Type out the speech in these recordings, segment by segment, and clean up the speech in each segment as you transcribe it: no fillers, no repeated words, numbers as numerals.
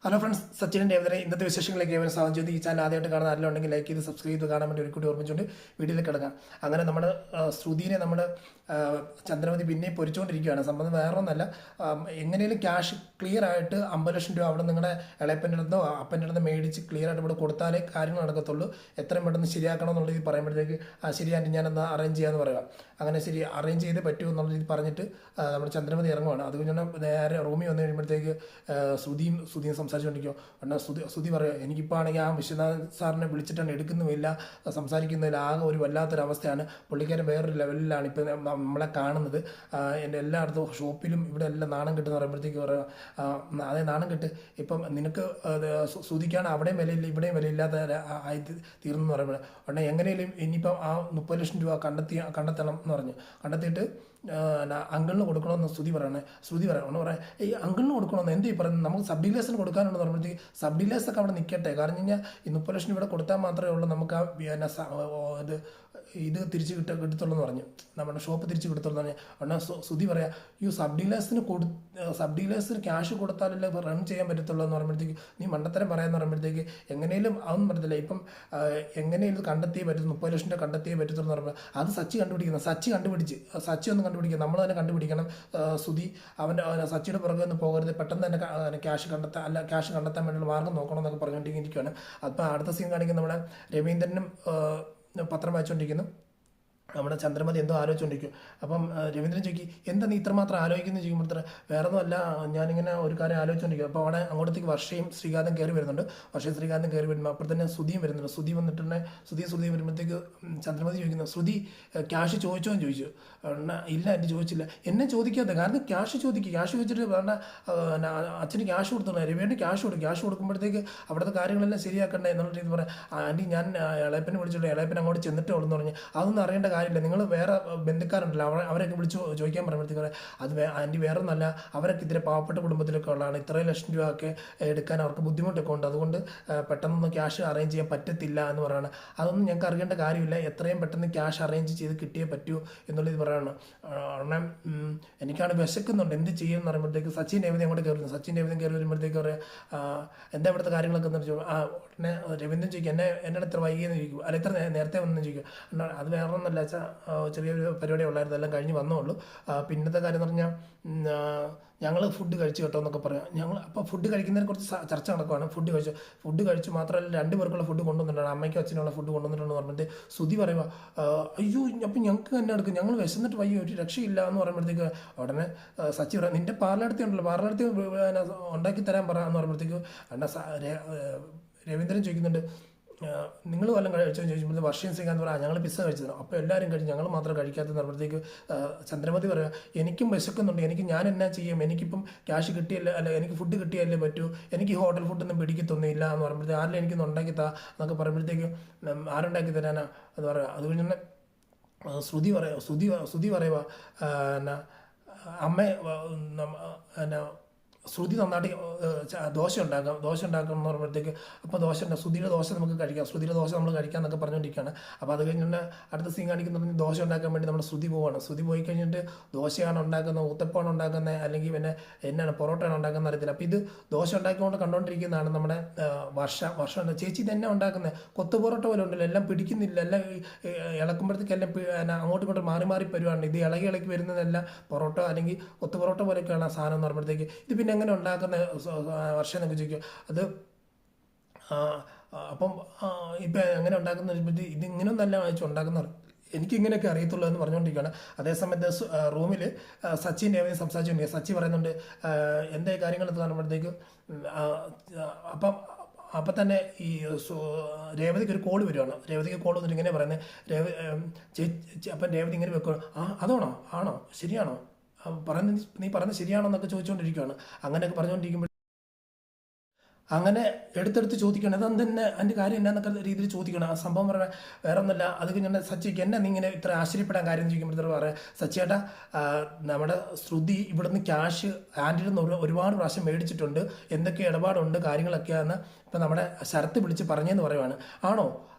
Hello friends, സച്ചിൻ്റെ എവരെ ഇന്നത്തെ വിശേഷങ്ങളിലേക്ക് ഏവരും സ്വാഗതം ചെയ്തു. ഈ ചാനൽ ആദ്യമായിട്ട് കാണുന്ന ആരെങ്കിലും ഉണ്ടെങ്കിൽ ലൈക്ക് ചെയ്ത് സബ്സ്ക്രൈബ് ചെയ്ത് കാണാൻ വേണ്ടി ഒരു കൂടി ഓർമ്മിച്ചുകൊണ്ട് വീഡിയോയിൽ കിടക്കാം. അങ്ങനെ നമ്മുടെ ശ്രുതിനെ നമ്മുടെ ചന്ദ്രമതി പിന്നെ പൊരിച്ചുകൊണ്ടിരിക്കുകയാണ്. സംബന്ധം വേറെ ഒന്നല്ല, എങ്ങനെയും ക്യാഷ് ക്ലിയർ ആയിട്ട് 50 ലക്ഷം രൂപ അവിടെ നിങ്ങളുടെ ഇളയപ്പൻ്റെ അടുത്തോ അപ്പൻ്റെ അടുത്തോ മേടിച്ച് ക്ലിയർ ആയിട്ട് ഇവിടെ കൊടുത്താലേ കാര്യങ്ങൾ നടക്കത്തുള്ളൂ. എത്രയും പെട്ടെന്ന് ശരിയാക്കണം എന്നുള്ള രീതി പറയുമ്പോഴത്തേക്ക് ശരിയായിട്ട് ഞാനെന്താ അറേഞ്ച് ചെയ്യാമെന്ന് പറയാം. അങ്ങനെ ശരി അറേഞ്ച് ചെയ്ത് പറ്റുമോ എന്നുള്ള രീതി പറഞ്ഞിട്ട് നമ്മുടെ ചന്ദ്രമതി ഇറങ്ങുവാണ്. അതുകൊണ്ട് നേരെ റൂമിൽ വന്നു കഴിയുമ്പോഴത്തേക്ക് ശ്രുതിയും സംസാരിച്ചുകൊണ്ടിരിക്കുമോ. എന്നാൽ ശ്രുതി പറയുക, എനിക്കിപ്പോൾ ആണെങ്കിൽ ആ വിശ്വനാഥൻ സാറിനെ വിളിച്ചിട്ടാണ് എടുക്കുന്നുമില്ല, സംസാരിക്കുന്നില്ല. ആകെ ഒരു വല്ലാത്തൊരവസ്ഥയാണ്. പുള്ളിക്കാരൻ വേറൊരു ലെവലിലാണ് ഇപ്പം നമ്മളെ കാണുന്നത്. എൻ്റെ എല്ലായിടത്തും ഷോപ്പിലും ഇവിടെ എല്ലാം നാണം കിട്ടുമെന്ന് പറയുമ്പോഴത്തേക്ക് പറയുക, അതേ നാണം കിട്ട്. ഇപ്പം നിനക്ക് ശ്രുതിക്കാണ് അവിടെയും വിലയില്ല ഇവിടെയും വിലയില്ലാത്ത ആയി തീർന്നു എന്ന് പറയുമ്പോൾ ഉടനെ എങ്ങനെയും ഇനിയിപ്പം ആ 30 ലക്ഷം രൂപ കണ്ടെത്തണം എന്ന് പറഞ്ഞു. കണ്ടെത്തിയിട്ട് അങ്കിളിന് കൊടുക്കണമെന്ന് ശ്രുതി പറയാം. ഒന്ന് പറയാം, ഈ അങ്കിളിന് കൊടുക്കണമെന്ന് എന്ത് ഈ പറയുന്നത്, നമുക്ക് സബ് ഡീലേഴ്സിന് കൊടുക്കാനുണ്ടെന്ന് പറയുമ്പോഴത്തേക്ക് സബ് ഡീലേഴ്സൊക്കെ അവിടെ നിൽക്കട്ടെ. കാരണം കഴിഞ്ഞാൽ ഈ 30 ലക്ഷം ഇവിടെ കൊടുത്താൽ മാത്രമേ ഉള്ളൂ നമുക്ക് ആ ഇത് തിരിച്ച് കിട്ടത്തുള്ളൂ എന്ന് പറഞ്ഞു. നമ്മുടെ ഷോപ്പ് തിരിച്ച് കിട്ടത്തുള്ളൂ എന്ന് പറഞ്ഞു. എന്നാൽ ശ്രുതി പറയാം, ഈ സബ് ഡീലേഴ്സിന് ക്യാഷ് കൊടുത്താലല്ലേ റൺ ചെയ്യാൻ പറ്റത്തുള്ളൂ എന്ന് പറയുമ്പോഴത്തേക്ക് നീ മണ്ടത്തരം പറയാമെന്ന് പറയുമ്പോഴത്തേക്ക് എങ്ങനെയും അതൊന്നും പറ്റത്തില്ല. ഇപ്പം എങ്ങനെയും ഇത് കണ്ടെത്തിയേ പറ്റും, 30 ലക്ഷം രൂപ കണ്ടെത്തിയേ പറ്റത്തുള്ളൂ എന്ന് പറയുമ്പോൾ അത് സച്ചി ഒന്ന് കണ്ടുപിടിക്കുക, നമ്മൾ തന്നെ കണ്ടുപിടിക്കണം. ശ്രുതി സച്ചിയുടെ പുറകെ ഒന്ന് പോകരുത്, പെട്ടെന്ന് തന്നെ ക്യാഷ് കണ്ടെത്താൻ വേണ്ടിയുള്ള മാർഗ്ഗം നോക്കണം എന്നൊക്കെ പറഞ്ഞുകൊണ്ടിരിക്കുകയാണ്. അപ്പം അടുത്ത സീൻ കാണിക്കുന്ന നമ്മുടെ രവീന്ദ്രനും പത്രം വായിച്ചുകൊണ്ടിരിക്കുന്നു. നമ്മുടെ ചന്ദ്രമതി എന്തോ ആലോചിച്ചുകൊണ്ടിരിക്കും. അപ്പം രവീന്ദ്രൻ ചോദിക്കും, എന്താ നീ ഇത്രമാത്രം ആലോചിക്കുന്നത് ചോദിക്കുമ്പോൾ വേറെ ഒന്നുമല്ല, ഞാനിങ്ങനെ ഒരു കാര്യം ആലോചിച്ചുകൊണ്ടിരിക്കും. അപ്പോൾ അവിടെ അങ്ങോട്ടേക്ക് വർഷയും ശ്രീകാന്തും കയറി വരുന്നുണ്ട്. ശ്രീകാന്തും കയറി വരുമ്പോൾ അപ്പോൾ തന്നെ ശ്രുതിയും വരുന്നുണ്ട്. ശ്രുതി വരുമ്പോഴത്തേക്ക് ചന്ദ്രമതി ചോദിക്കുന്നു, ശ്രുതി ക്യാഷ് ചോദിച്ചോന്ന് ചോദിച്ചു. ഇല്ല എൻ്റെ ചോദിച്ചില്ല. എന്നെ ചോദിക്കാത്ത കാരണം ക്യാഷ് ചോദിച്ചിട്ട് പറഞ്ഞാൽ അച്ഛന് ക്യാഷ് കൊടുത്തു, രവിയുടെ ക്യാഷ് കൊടുക്കുമ്പോഴത്തേക്ക് അവിടുത്തെ കാര്യങ്ങളെല്ലാം ശരിയാക്കണ്ടേ എന്നുള്ള രീതി പറയാം. ആൻറ്റി ഞാൻ ഇളയപ്പനെ വിളിച്ചിട്ട് ഇളയപ്പൻ അങ്ങോട്ട് ചെന്നിട്ടേ ഉള്ളൂ എന്ന് പറഞ്ഞ് അതൊന്നും അറിയേണ്ട കാര്യമില്ല, നിങ്ങൾ വേറെ ബന്ധുക്കാരുണ്ടല്ലോ അവരൊക്കെ വിളിച്ച് ചോദിക്കാൻ പറയുമ്പോഴത്തേക്ക് അത് ആൻറ്റി വേറെ ഒന്നല്ല, അവരൊക്കെ ഇത്തിരി പാവപ്പെട്ട കുടുംബത്തിലൊക്കെ ഉള്ളതാണ്, ഇത്രയും ലക്ഷം രൂപ ഒക്കെ എടുക്കാൻ അവർക്ക് ബുദ്ധിമുട്ടൊക്കെ ഉണ്ട്, അതുകൊണ്ട് പെട്ടെന്നൊന്നും ക്യാഷ് അറേഞ്ച് ചെയ്യാൻ പറ്റത്തില്ല എന്ന് പറയുകയാണ്. അതൊന്നും ഞങ്ങൾക്ക് അറിയേണ്ട കാര്യമില്ല, എത്രയും പെട്ടെന്ന് ക്യാഷ് അറേഞ്ച് ചെയ്ത് കിട്ടിയേ പറ്റൂ എന്നുള്ളത് പറയുകയാണ്. കാരണം എനിക്കാണ് വിശക്കുന്നുണ്ട്, എന്ത് ചെയ്യുമെന്ന് പറയുമ്പോഴത്തേക്ക് സച്ചിൻ രവീന്ദ്രൻ അങ്ങോട്ട് കയറി വരുമ്പോഴത്തേക്ക് പറയാം, എന്താ ഇവിടുത്തെ കാര്യങ്ങളൊക്കെ എന്ന് ചോദിക്കും. ഉടനെ രവീന്ദ്രൻ ചോദിക്കും, എന്നെ ഇത്ര വൈകിയെന്ന് ചോദിക്കും, അല്ല ഇത്ര നേരത്തെ വന്നെന്ന് ചോദിക്കും. അത് വേറെ ഒന്നല്ല, ചെറിയൊരു പരിപാടി ഉള്ളായിരുന്നു, എല്ലാം കഴിഞ്ഞ് വന്നോളൂ. പിന്നത്തെ കാര്യം എന്ന് പറഞ്ഞാൽ ഞങ്ങൾ ഫുഡ് കഴിച്ചു കേട്ടോ എന്നൊക്കെ പറയാം. അപ്പോൾ ഫുഡ് കഴിക്കുന്നതിനെ കുറിച്ച് ചർച്ച നടക്കുവാണ്. ഫുഡ് കഴിച്ചു മാത്രമല്ല 2 പേർക്കുള്ള ഫുഡ് കൊണ്ടുവന്നിട്ടുണ്ട്, അമ്മയ്ക്കും അച്ഛനുള്ള ഫുഡ് കൊണ്ടുവന്നിട്ടുണ്ടെന്ന് പറഞ്ഞിട്ട് ശ്രുതി പറയുക, അയ്യോ അപ്പം ഞങ്ങൾക്ക് തന്നെ എടുക്കും, ഞങ്ങൾ വിശന്നിട്ട് വയ്യ, ഒരു രക്ഷയില്ല എന്ന് പറയുമ്പോഴത്തേക്ക് ഉടനെ സച്ചി പറയാം, നിൻ്റെ പാർലടുത്തി ഉണ്ടാക്കി തരാൻ പറ എന്ന് പറയുമ്പോഴത്തേക്ക് രവീന്ദ്രൻ ചോദിക്കുന്നുണ്ട്, നിങ്ങൾ വല്ലതും കഴിച്ചെന്ന് ചോദിക്കുമ്പോൾ വർഷം ശ്രീകാന്ത് പറയാം, ഞങ്ങൾ പിസ്സ കഴിച്ചത്. അപ്പോൾ എല്ലാവരും കഴിച്ചു, ഞങ്ങൾ മാത്രം കഴിക്കാത്തെന്ന് പറയുമ്പോഴത്തേക്ക് ചന്ദ്രമതി പറയുക, എനിക്കും വിശക്കുന്നുണ്ട്, ഞാൻ എന്നാ ചെയ്യും, എനിക്കിപ്പം ക്യാഷ് കിട്ടിയല്ലേ, അല്ല എനിക്ക് ഫുഡ് കിട്ടിയല്ലേ പറ്റൂ, എനിക്ക് ഹോട്ടൽ ഫുഡൊന്നും പിടിക്കത്തൊന്നുമില്ല എന്ന് പറയുമ്പോഴത്തേക്ക് ആരെങ്കിലും എനിക്കൊന്ന് ഉണ്ടാക്കി താ എന്നൊക്കെ പറയുമ്പോഴത്തേക്ക് ആരുണ്ടാക്കി തരാനാ എന്ന് പറയാം. അത് കഴിഞ്ഞ് ശ്രുതി പറയുക, അമ്മ ശ്രുതി നന്നായിട്ട് ദോശ ഉണ്ടാക്കാം എന്ന് പറയുമ്പോഴത്തേക്ക് അപ്പോൾ ശ്രുതിയുടെ ദോശ നമുക്ക് കഴിക്കാം, ശ്രുതിയുടെ ദോശ നമ്മൾ കഴിക്കാം എന്നൊക്കെ പറഞ്ഞുകൊണ്ടിരിക്കുകയാണ്. അപ്പോൾ അത് കഴിഞ്ഞിട്ട് അടുത്ത സീൻ കാണിക്കുന്നത് ദോശ ഉണ്ടാക്കാൻ വേണ്ടി നമ്മുടെ ശ്രുതി പോവുകയാണ്. ശ്രുതി പോയി കഴിഞ്ഞിട്ട് ദോശയാണ് ഉണ്ടാക്കുന്നത്, ഊത്തപ്പമാണ് ഉണ്ടാക്കുന്നത്, അല്ലെങ്കിൽ പിന്നെ എന്നാണ് പൊറോട്ടയാണ് ഉണ്ടാക്കുന്നത് അറിയത്തില്ല. അപ്പോൾ ഇത് ദോശ ഉണ്ടാക്കിക്കൊണ്ട് കണ്ടുകൊണ്ടിരിക്കുന്നതാണ് നമ്മുടെ വർഷ ചേച്ചി തന്നെ ഉണ്ടാക്കുന്നത്, കൊത്തു പൊറോട്ട പോലെ ഉണ്ടല്ലോ, എല്ലാം പിടിക്കുന്നില്ല, എല്ലാം ഇളക്കുമ്പോഴത്തേക്ക് എല്ലാം അങ്ങോട്ടും ഇങ്ങോട്ടും മാറി വരുവാണ്. ഇത് ഇളക്കി വരുന്നതെല്ലാം പൊറോട്ട അല്ലെങ്കിൽ കൊത്തു പൊറോട്ട പോലെയൊക്കെയാണ് ആ സാധനം എന്ന് പറയുമ്പോഴത്തേക്ക് ഇത് പിന്നെ എങ്ങനെ ഉണ്ടാക്കുന്ന വർഷം എന്നൊക്കെ ചോദിക്കും. അത് അപ്പം ഇപ്പം എങ്ങനെ ഉണ്ടാക്കുന്ന ഇത് ഇങ്ങനെയൊന്നല്ല വായിച്ചു ഉണ്ടാക്കുന്നത്, എനിക്കിങ്ങനെയൊക്കെ അറിയത്തുള്ളൂ എന്ന് പറഞ്ഞുകൊണ്ടിരിക്കുകയാണ്. അതേസമയത്ത് റൂമിൽ സച്ചിൻ രേവതി സംസാരിച്ചുകൊണ്ടിരിക്കുക. സച്ചി പറയുന്നുണ്ട്, എന്താ കാര്യങ്ങൾ കാണുമ്പോഴത്തേക്ക് അപ്പം തന്നെ ഈ രേവതിക്ക് ഒരു കോൾ വരുവാണ്. രേവതിക്ക് കോൾ വന്നിട്ട് ഇങ്ങനെ പറയുന്നത്, അപ്പം രേവതി ഇങ്ങനെ വെക്കുകയാണ്, ആണോ ശരിയാണോ നീ പറയുന്നത് ശരിയാണോ എന്നൊക്കെ ചോദിച്ചുകൊണ്ടിരിക്കുകയാണ്. അങ്ങനെയൊക്കെ പറഞ്ഞുകൊണ്ടിരിക്കുമ്പോൾ അങ്ങനെ എടുത്തെടുത്ത് ചോദിക്കണം, അതെന്നെ അതിൻ്റെ കാര്യം എന്നാന്നൊക്കെ രീതിയിൽ ചോദിക്കണം. ആ സംഭവം പറഞ്ഞാൽ വേറെ ഒന്നുമില്ല. അത് കഴിഞ്ഞാൽ സച്ചിക്ക് എന്നെ നീ ഇങ്ങനെ ഇത്ര ആശ്ചര്യപ്പെടാൻ കാര്യം ചോദിക്കുമ്പോഴത്തേക്ക് പറയാം, സച്ചിയേട്ടാ നമ്മുടെ ശ്രുതി ഇവിടുന്ന് ക്യാഷ് ആൻറ്റിയിൽ നിന്ന് ഒരുപാട് പ്രാവശ്യം മേടിച്ചിട്ടുണ്ട്, എന്തൊക്കെ ഇടപാടുണ്ട് കാര്യങ്ങളൊക്കെയാണെന്ന് ഇപ്പം നമ്മുടെ ശരത്ത് വിളിച്ച് പറഞ്ഞെന്ന് പറയുവാണ്. ആണോ?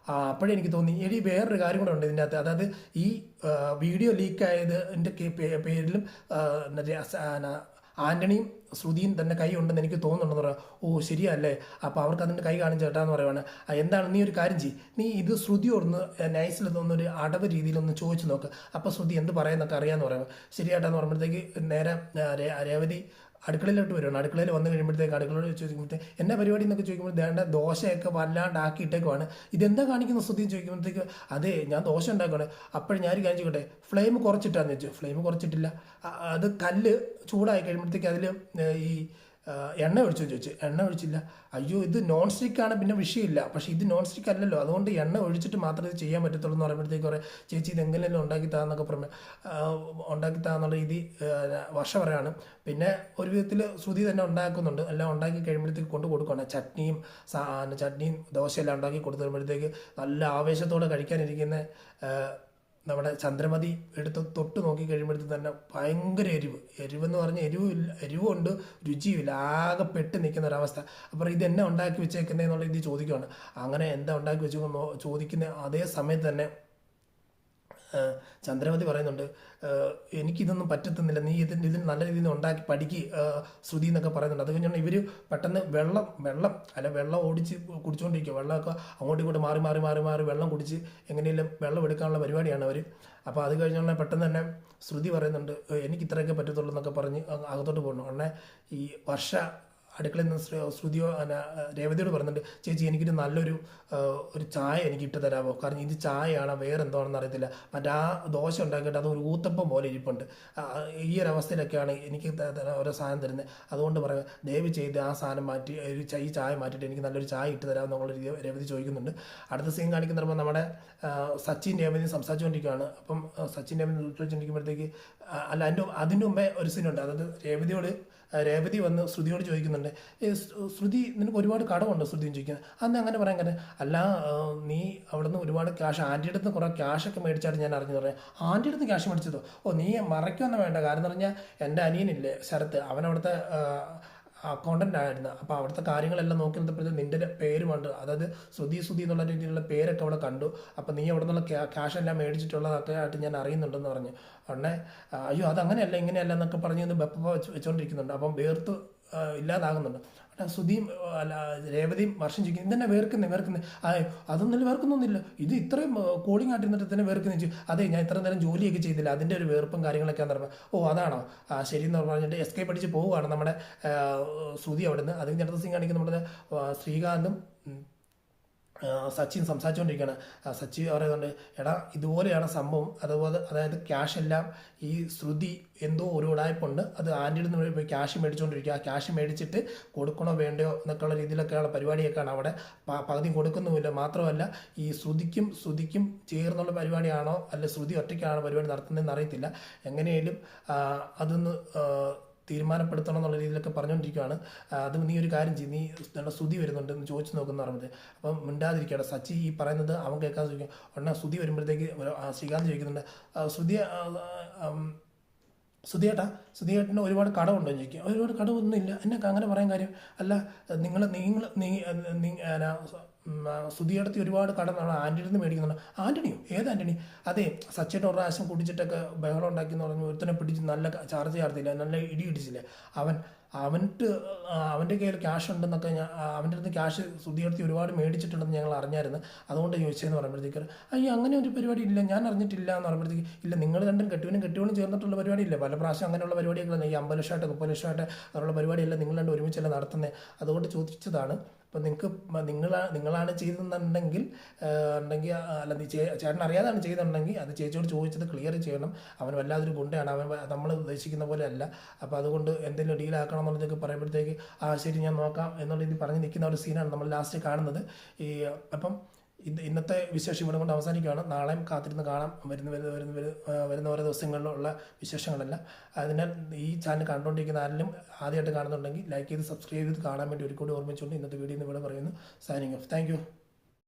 അപ്പോഴേ എനിക്ക് തോന്നി, എടി വേറൊരു കാര്യം കൂടെ ഉണ്ട് ഇതിൻ്റെ അകത്ത്. അതായത് ഈ വീഡിയോ ലീക്കായതിൻ്റെ പേരിലും ആൻ്റണിയും ശ്രുതിയും തന്നെ കൈ ഉണ്ടെന്ന് എനിക്ക് തോന്നുന്നുണ്ടെന്ന് പറയാം. ഓ ശരിയല്ലേ, അപ്പോൾ അവർക്ക് അതിൻ്റെ കൈ കാണിച്ച് ചേട്ടാന്ന് പറയുവാണ്. എന്താണ് നീ ഒരു കാര്യം ചെയ്യും, നീ ഇത് ശ്രുതിയോടൊന്ന് നൈസിൽ തോന്നുന്നൊരു അടവ് രീതിയിലൊന്ന് ചോദിച്ചു നോക്ക്, അപ്പോൾ ശ്രുതി എന്ത് പറയുന്നൊക്കെ അറിയാമെന്ന് പറയുമ്പോൾ ശരിയായിട്ടാന്ന് പറയുമ്പോഴത്തേക്ക് നേരെ രേവതി അടുക്കളയിലോട്ട് വരുവാണ്. അടുക്കളയിൽ വന്നു കഴിയുമ്പോഴത്തേക്ക് അടുക്കളയോട് ചോദിക്കുമ്പോഴത്തേക്ക് എന്നാ പരിപാടി എന്നൊക്കെ ചോദിക്കുമ്പോൾ വേണ്ട ദോശയൊക്കെ വല്ലാണ്ടാക്കിയിട്ടേക്കുവാണ്, ഇതെന്താ കാണിക്കുന്ന ശ്രുതി ചോദിക്കുമ്പോഴത്തേക്ക് അതെ ഞാൻ ദോശ ഉണ്ടാക്കുകയാണ്. അപ്പോഴും ഞാൻ കാര്യം ചെയ്യട്ടെ, ഫ്ലെയിം കുറച്ചിട്ടാന്ന് വെച്ചു. ഫ്ലെയിം കുറച്ചിട്ടില്ല, അത് കല്ല് ചൂടായി കഴിയുമ്പോഴത്തേക്ക് അതിൽ ഈ എണ്ണ ഒഴിച്ചു ചോദിച്ചു. എണ്ണ ഒഴിച്ചില്ല. അയ്യോ ഇത് നോൺ സ്റ്റിക്കാണ് പിന്നെ വിഷയമില്ല, പക്ഷേ ഇത് നോൺ സ്റ്റിക്ക് അല്ലല്ലോ, അതുകൊണ്ട് എണ്ണ ഒഴിച്ചിട്ട് മാത്രമേ ഇത് ചെയ്യാൻ പറ്റത്തുള്ളൂ എന്ന് പറയുമ്പോഴത്തേക്ക് കുറേ ചേച്ചി ഇത് എങ്ങനെയല്ലോ ഉണ്ടാക്കി താന്നൊക്കെ പറഞ്ഞ് ഉണ്ടാക്കി താന്നുള്ള രീതി വർഷ പറയാണ്. പിന്നെ ഒരു വിധത്തിൽ ശ്രുതി തന്നെ ഉണ്ടാക്കുന്നുണ്ട്. എല്ലാം ഉണ്ടാക്കി കഴിയുമ്പോഴത്തേക്ക് കൊണ്ട് കൊടുക്കുകയാണ്. ചട്നിയും ദോശയെല്ലാം ഉണ്ടാക്കി കൊടുത്തു കഴിയുമ്പോഴത്തേക്ക് നല്ല ആവേശത്തോടെ കഴിക്കാനിരിക്കുന്ന നമ്മുടെ ചന്ദ്രമതി എടുത്ത് തൊട്ട് നോക്കി കഴിയുമ്പോഴത്തേക്ക് തന്നെ ഭയങ്കര എരിവെന്ന് പറഞ്ഞാൽ എരിവുണ്ട്, രുചിയുമില്ല, ആകെ പെട്ട് നിൽക്കുന്ന ഒരവസ്ഥ. അപ്പോൾ ഇത് എന്നെ ഉണ്ടാക്കി വെച്ചേക്കുന്നതെന്നുള്ള ഇത് ചോദിക്കുകയാണ്. അങ്ങനെ എന്താ ഉണ്ടാക്കി വെച്ചേക്കുന്നു ചോദിക്കുന്ന അതേ സമയത്ത് തന്നെ ചന്ദ്രമതി പറയുന്നുണ്ട്, എനിക്കിതൊന്നും പറ്റത്തുന്നില്ല, നീ ഇതിന് നല്ല രീതിയിൽ ഉണ്ടാക്കി പഠിക്ക് ശ്രുതി എന്നൊക്കെ പറയുന്നുണ്ട്. അത് കഴിഞ്ഞാൽ ഇവർ പെട്ടെന്ന് വെള്ളം ഓടിച്ച് കുടിച്ചുകൊണ്ടിരിക്കുക. വെള്ളമൊക്കെ അങ്ങോട്ടും ഇങ്ങോട്ട് മാറി വെള്ളം കുടിച്ച് എങ്ങനെയെങ്കിലും വെള്ളം എടുക്കാനുള്ള പരിപാടിയാണ് അവർ. അപ്പോൾ അത് കഴിഞ്ഞാൽ പെട്ടെന്ന് തന്നെ ശ്രുതി പറയുന്നുണ്ട്, എനിക്ക് ഇത്രയൊക്കെ പറ്റത്തുള്ളൂ എന്നൊക്കെ പറഞ്ഞ് അകത്തോട്ട് പോകണം. ഉടനെ ഈ വർഷ അടുക്കളയിൽ നിന്ന് ശ്രുതിയോ രേവതിയോട് പറയുന്നുണ്ട്, ചേച്ചി എനിക്കൊരു നല്ലൊരു ചായ എനിക്ക് ഇട്ട് തരാമോ, കാരണം ഇത് ചായയാണോ വേറെ എന്താണെന്ന് അറിയത്തില്ല, മറ്റേ ആ ദോശ ഉണ്ടാക്കിയിട്ട് അത് ഒരു ഊത്തപ്പം പോലെ ഇരിപ്പുണ്ട്, ഈ ഒരു അവസ്ഥയിലൊക്കെയാണ് എനിക്ക് ഓരോ സാധനം തരുന്നത്, അതുകൊണ്ട് പറയാം ദയവ് ചെയ്ത് ആ സാധനം മാറ്റി ഈ ചായ മാറ്റിയിട്ട് എനിക്ക് നല്ലൊരു ചായ ഇട്ട് തരാമെന്നുള്ള രീതി രേവതി ചോദിക്കുന്നുണ്ട്. അടുത്ത സീൻ കാണിക്കുന്ന നമ്മുടെ സച്ചിൻ രേവതി സംസാരിച്ചുകൊണ്ടിരിക്കുകയാണ്. അപ്പം സച്ചിൻ രേവതി ചോദിച്ചുകൊണ്ടിരിക്കുമ്പോഴത്തേക്ക് അതിൻ്റെ മുമ്പേ ഒരു സീനുണ്ട്. അതായത് രേവതി വന്ന് ശ്രുതിയോട് ചോദിക്കുന്നുണ്ട്, ശ്രുതി നിനക്ക് ഒരുപാട് കടമുണ്ട് ശ്രുതി ചോദിക്കുന്നത്. അന്ന് അങ്ങനെ പറയാൻ കാര്യം അല്ല, നീ അവിടെ നിന്ന് ഒരുപാട് ക്യാഷ് ആൻറ്റിയുടെ അടുത്ത് കുറേ ക്യാഷൊക്കെ മേടിച്ചായിട്ട് ഞാൻ അറിഞ്ഞു പറയാം. ആൻറ്റിയുടെ അടുത്ത് ക്യാഷ് മേടിച്ചതോ? ഓ നീ മറയ്ക്കൊന്നും വേണ്ട, കാരണം എന്ന് പറഞ്ഞാൽ എൻ്റെ അനിയനില്ലേ ശരത്ത്, അവനവിടുത്തെ അക്കൗണ്ടൻ്റ് ആയിരുന്നു. അപ്പോൾ അവിടുത്തെ കാര്യങ്ങളെല്ലാം നോക്കി നിന്നപ്പോഴത്തേക്ക് നിൻ്റെ പേരുമുണ്ട്, അതായത് ശ്രുതി എന്നുള്ള രീതിയിലുള്ള പേരൊക്കെ അവിടെ കണ്ടു. അപ്പോൾ നീ അവിടെ നിന്നുള്ള ക്യാഷ് എല്ലാം മേടിച്ചിട്ടുള്ളതൊക്കെ ആയിട്ട് ഞാൻ അറിയുന്നുണ്ടെന്ന് പറഞ്ഞു. ഉടനെ അയ്യോ അതങ്ങനെയല്ല ഇങ്ങനെയല്ല എന്നൊക്കെ പറഞ്ഞ് ബെപ്പ വെച്ചുകൊണ്ടിരിക്കുന്നുണ്ട്. അപ്പം വേർത്ത് ഇല്ലാതാകുന്നുണ്ട്. ശ്രുതിയും രേവതിയും വർഷം ചോദിക്കും, ഇതന്നെ വേർക്കുന്നേ അതൊന്നും വേർക്കുന്നൊന്നുമില്ല, ഇത് ഇത്രയും കോളിംഗ് ആട്ടിരുന്നിട്ട് തന്നെ വേർക്കുന്ന ചോദിച്ചു. അതെ ഞാൻ ഇത്ര നേരം ജോലിയൊക്കെ ചെയ്തില്ല, അതിൻ്റെ ഒരു വേർപ്പും കാര്യങ്ങളൊക്കെ പറഞ്ഞത്. ഓ അതാണോ, ശരി എന്ന് പറഞ്ഞിട്ട് എസ്കേപ്പ് അടിച്ച് പോവുകയാണ് നമ്മുടെ ശ്രുതി അവിടെ നിന്ന്. അത് അടുത്ത സീൻ കാണിക്കുന്ന നമ്മുടെ ശ്രീകാന്തും സച്ചിൻ സംസാരിച്ചുകൊണ്ടിരിക്കുകയാണ്. സച്ചി പറയുന്നുണ്ട്, എടാ ഇതുപോലെയാണ് സംഭവം, അതായത് ക്യാഷ് എല്ലാം ഈ ശ്രുതി എന്തോ ഒരു ഉടായ്പുണ്ട്, അത് ആൻറ്റിയിൽ നിന്ന് പോയി ക്യാഷ് മേടിച്ചുകൊണ്ടിരിക്കുക, ആ ക്യാഷ് മേടിച്ചിട്ട് കൊടുക്കണോ വേണ്ടയോ എന്നൊക്കെയുള്ള രീതിയിലൊക്കെയുള്ള പരിപാടിയൊക്കെയാണ് അവിടെ. പകുതി കൊടുക്കുന്നുമില്ല. മാത്രമല്ല ഈ ശ്രുതിക്കും ചേർന്നുള്ള പരിപാടിയാണോ അല്ല ശ്രുതി ഒറ്റയ്ക്കാണോ പരിപാടി നടത്തുന്നതെന്ന് അറിയത്തില്ല. എങ്ങനെയായാലും അതൊന്ന് തീരുമാനപ്പെടുത്തണം എന്നുള്ള രീതിയിലൊക്കെ പറഞ്ഞുകൊണ്ടിരിക്കുകയാണ്. അത് നീ ഒരു കാര്യം ചെയ്യും, നീ നല്ല ശ്രുതി വരുന്നുണ്ട് എന്ന് ചോദിച്ചു നോക്കുന്ന പറയുന്നത്. അപ്പം മിണ്ടാതിരിക്കുകയാണ്. സച്ചി ഈ പറയുന്നത് അവൻ കേൾക്കാൻ ചോദിക്കും. ഉടനെ ശ്രുതി വരുമ്പോഴത്തേക്ക് ശ്രീകാന്ത് ചോദിക്കുന്നുണ്ട്, ശ്രുതിയേട്ടന് ഒരുപാട് കടമുണ്ടോ എന്ന് ചോദിക്കും. ഒരുപാട് കടമൊന്നും ഇല്ല. എന്നെ അങ്ങനെ പറയാൻ കാര്യം അല്ല, ശ്രുതിയെടുത്ത് ഒരുപാട് കടന്നാണ് ആൻറ്റിയിൽ നിന്ന് മേടിക്കുന്നുണ്ട്. ആൻ്റണിയോ? ഏത് ആൻ്റണി? അതെ സച്ചിയുടെ ഒരു പ്രാവശ്യം കുടിച്ചിട്ടൊക്കെ ബഹളം ഉണ്ടാക്കിയെന്ന് പറഞ്ഞു ഒരുത്തനെ പിടിച്ച് നല്ല ചാർജ് ചാർത്തില്ല, നല്ല ഇടി ഇടിച്ചില്ലേ അവൻ്റെ കയ്യിൽ ക്യാഷ് ഉണ്ടെന്നൊക്കെ അവൻ്റെ അടുത്ത് ക്യാഷ് ശ്രുതിയെടുത്ത് ഒരുപാട് മേടിച്ചിട്ടുണ്ടെന്ന് ഞങ്ങൾ അറിഞ്ഞായിരുന്നു, അതുകൊണ്ട് ചോദിച്ചതെന്ന് പറയുമ്പോഴത്തേക്ക് അയ്യോ അങ്ങനെ ഒരു പരിപാടി ഇല്ല, ഞാൻ അറിഞ്ഞിട്ടില്ല എന്ന് പറയുമ്പോഴത്തേക്ക് ഇല്ല നിങ്ങൾ രണ്ടും കെട്ടിയവനും ചേർന്നിട്ടുള്ള പരിപാടിയില്ല, പല പ്രാവശ്യം അങ്ങനെയുള്ള പരിപാടികളാണ്, ഈ 50 ലക്ഷമായിട്ട് 30 ലക്ഷമായിട്ട് അങ്ങനെയുള്ള പരിപാടിയെല്ലാം നിങ്ങൾ രണ്ടും ഒരുമിച്ചല്ല നടത്തുന്നത്, അതുകൊണ്ട് ചോദിച്ചതാണ്. അപ്പം നിങ്ങളാണ് ചെയ്തെന്നുണ്ടെങ്കിൽ അല്ല ചേട്ടൻ അറിയാതാണ് ചെയ്തിട്ടുണ്ടെങ്കിൽ അത് ചേച്ചിയോട് ചോദിച്ചത് ക്ലിയർ ചെയ്യണം. അവൻ വല്ലാതൊരു ഗുണ്ടയാണ്, അവൻ നമ്മൾ ഉദ്ദേശിക്കുന്ന പോലെ അല്ല, അപ്പോൾ അതുകൊണ്ട് എന്തെങ്കിലും ഡീലാക്കണം എന്നുള്ളതൊക്കെ പറയുമ്പോഴത്തേക്ക് ശരി ഞാൻ നോക്കാം എന്നുള്ള രീതിയിൽ പറഞ്ഞ് നിൽക്കുന്ന ഒരു സീനാണ് നമ്മൾ ലാസ്റ്റ് കാണുന്നത്. അപ്പം ഇന്നത്തെ വിശേഷം ഇവിടെ കൊണ്ട് അവസാനിക്കുകയാണ്. നാളെയും കാത്തിരുന്ന് കാണാം വരുന്ന ഓരോ ദിവസങ്ങളിലുള്ള വിശേഷങ്ങളെല്ലാം. അതിനാൽ ഈ ചാനൽ കണ്ടുകൊണ്ടിരിക്കുന്ന ആരെങ്കിലും ആദ്യമായിട്ട് കാണുന്നുണ്ടെങ്കിൽ ലൈക്ക് ചെയ്ത് സബ്സ്ക്രൈബ് ചെയ്ത് കാണാൻ വേണ്ടി ഒരു കൂടി ഓർമ്മിച്ചുകൊണ്ട് ഇന്നത്തെ വീഡിയോ ഇവിടെ പറയുന്നു. Signing off. Thank you.